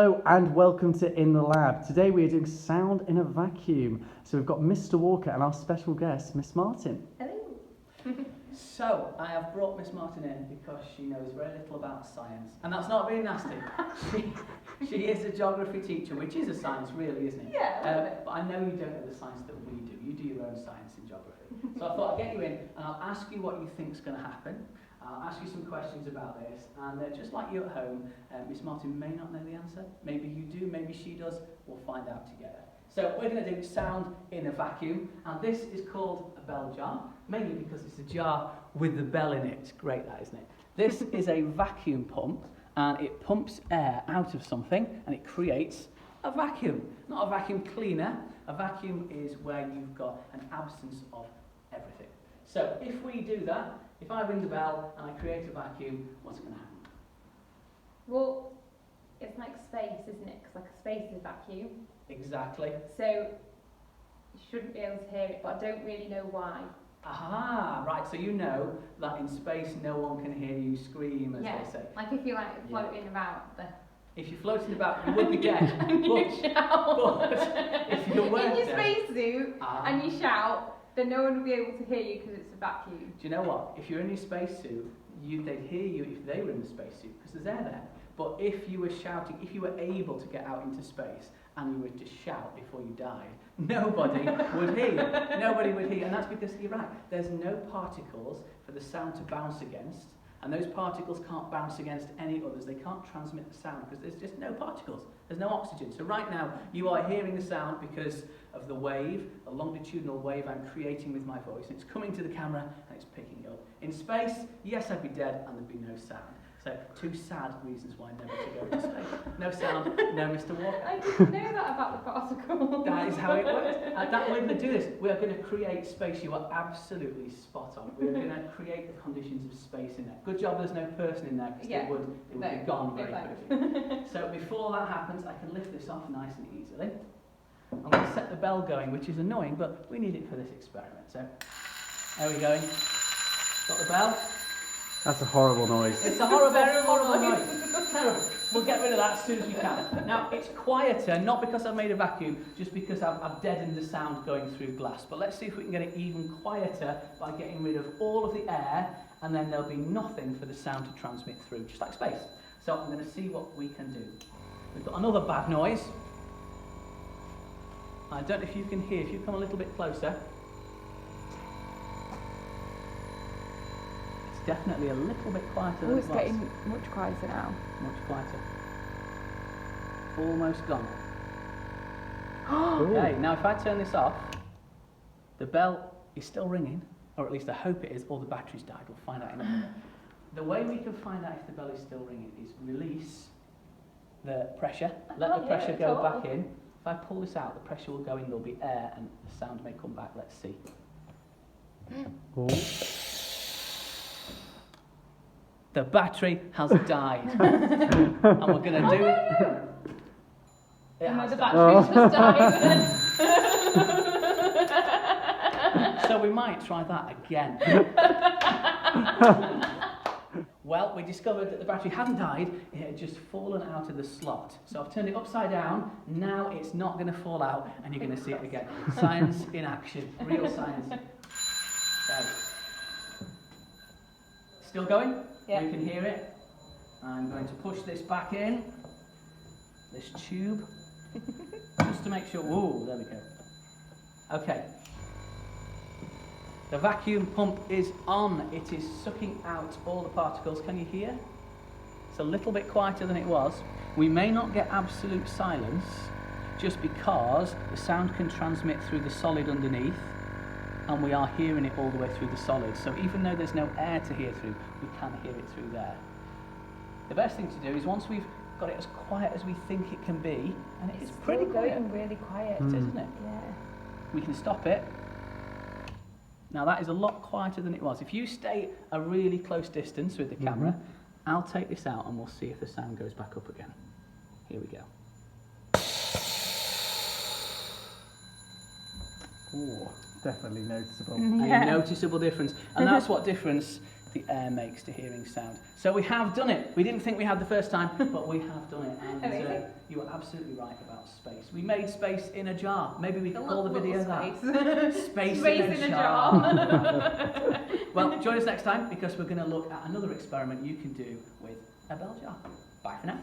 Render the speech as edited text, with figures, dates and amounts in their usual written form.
Hello and welcome to In the Lab. Today we are doing sound in a vacuum. So we've got Mr. Walker and our special guest, Miss Martin. Hello. So, I have brought Miss Martin in because she knows very little about science. And that's not being nasty. She is a geography teacher, which is a science really, isn't it? Yeah. But I know you don't know the science that we do. You do your own science in geography. So I thought I'd get you in and I'll ask you what you think's going to happen. I'll ask you some questions about this, and just like you at home, Miss Martin may not know the answer. Maybe you do, maybe she does. We'll find out together. So we're going to do sound in a vacuum, and this is called a bell jar, mainly because it's a jar with the bell in it. Great, that, isn't it? This is a vacuum pump, and it pumps air out of something, and it creates a vacuum. Not a vacuum cleaner. A vacuum is where you've got an absence of everything. So if we do that, if I ring the bell and I create a vacuum, what's going to happen? Well, it's like space, isn't it? Because like a space is a vacuum. Exactly. So you shouldn't be able to hear it, but I don't really know why. Aha, right, so you know that in space no one can hear you scream, as they say. Like if you're like floating about the... If you're floating about, you would be dead. and you shout. But if you weren't in your dead, spacesuit and you shout, then no one will be able to hear you because it's a vacuum. do you know what? If you're in your spacesuit, they'd hear you if they were in the spacesuit because there's air there. But if you were shouting, if you were able to get out into space and you were to shout before you died, nobody would hear you. Nobody would hear you. And that's because you're right. There's no particles for the sound to bounce against. And those particles can't bounce against any others. They can't transmit the sound because there's just no particles. There's no oxygen. So right now, you are hearing the sound because of the wave, the longitudinal wave I'm creating with my voice. It's coming to the camera and it's picking it up. In space, yes, I'd be dead and there'd be no sound. So, two sad reasons why never to go into space. No sound, no Mr. Walker. I didn't know that about the particles. That is how it works. We're going to do this. We are going to create space. You are absolutely spot on. We're going to create the conditions of space in there. Good job there's no person in there because they would be gone very quickly. So before that happens, I can lift this off nice and easily. I'm going to set the bell going, which is annoying, but we need it for this experiment. So, there we go. Got the bell. That's a horrible noise. It's a horrible noise. It's terrible. We'll get rid of that as soon as we can. Now, it's quieter, not because I've made a vacuum, just because I've deadened the sound going through glass. But let's see if we can get it even quieter by getting rid of all of the air, and then there'll be nothing for the sound to transmit through, just like space. So I'm going to see what we can do. We've got another bad noise. I don't know if you can hear. If you come a little bit closer. Definitely a little bit quieter than it was. It's getting much quieter now. Much quieter. Almost gone. Okay, now if I turn this off, the bell is still ringing, or at least I hope it is, or the battery's died. We'll find out in a minute. The way we can find out if the bell is still ringing is release the pressure, let the pressure go back in. If I pull this out, the pressure will go in, there'll be air, and the sound may come back. Let's see. The battery has died. And we're going to do... It has the died. battery just died. So we might try that again. Well, we discovered that the battery hadn't died, it had just fallen out of the slot. So I've turned it upside down, now it's not going to fall out, and you're going to see it again. Science in action, real science. Okay. Still going? Yeah. You can hear it. I'm going to push this back in, this tube, just to make sure. Whoa, there we go. Okay. The vacuum pump is on. It is sucking out all the particles. Can you hear? It's a little bit quieter than it was. We may not get absolute silence just because the sound can transmit through the solid underneath, and we are hearing it all the way through the solid. So even though there's no air to hear through, we can hear it through there. The best thing to do is once we've got it as quiet as we think it can be, and it's pretty quiet. Going really quiet. Isn't it? Yeah. We can stop it. Now that is a lot quieter than it was. If you stay a really close distance with the camera, I'll take this out and we'll see if the sound goes back up again. Here we go. Ooh, definitely noticeable. A noticeable difference. And that's what difference the air makes to hearing sound. So we have done it. We didn't think we had the first time, but we have done it. And you were absolutely right about space. We made space in a jar. Maybe we could call the video that. Space in a jar. Well, join us next time because we're going to look at another experiment you can do with a bell jar. Bye for now.